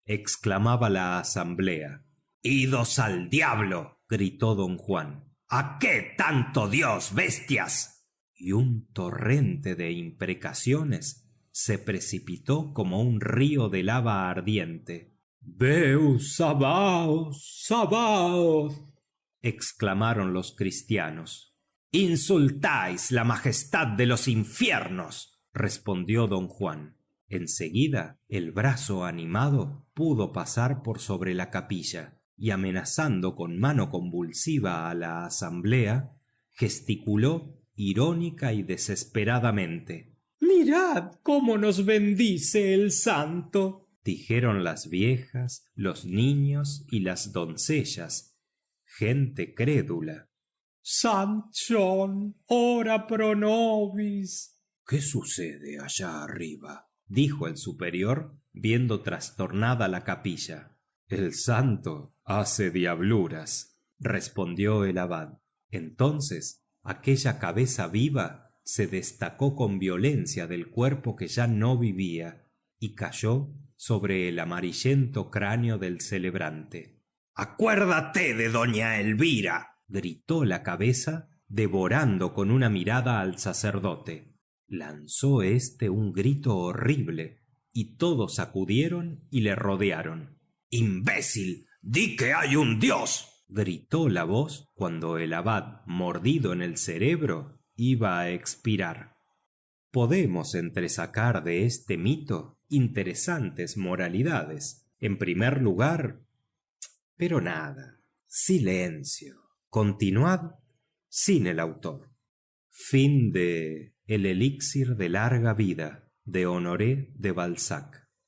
exclamaba la asamblea. ¡Idos al diablo!, gritó don Juan. ¿A qué tanto Dios, bestias? Y un torrente de imprecaciones se precipitó como un río de lava ardiente. Deus Sabaoth, Sabaoth, exclamaron los cristianos. Insultáis la majestad de los infiernos, respondió don Juan. Enseguida el brazo animado pudo pasar por sobre la capilla y, amenazando con mano convulsiva a la asamblea, gesticuló irónica y desesperadamente. Mirad cómo nos bendice el santo, dijeron las viejas, los niños y las doncellas, gente crédula. Sant John, ora pro nobis. ¿Qué sucede allá arriba?, dijo el superior, viendo trastornada la capilla. El santo hace diabluras, respondió el abad. Entonces aquella cabeza viva se destacó con violencia del cuerpo que ya no vivía y cayó sobre el amarillento cráneo del celebrante. ¡Acuérdate de doña Elvira!, gritó la cabeza, devorando con una mirada al sacerdote. Lanzó este un grito horrible y todos acudieron y le rodearon. ¡Imbécil! ¡Di que hay un Dios!, gritó la voz cuando el abad, mordido en el cerebro, iba a expirar. Podemos entresacar de este mito interesantes moralidades. En primer lugar, pero nada, silencio. Continuad sin el autor. Fin de El elixir de larga vida de Honoré de Balzac.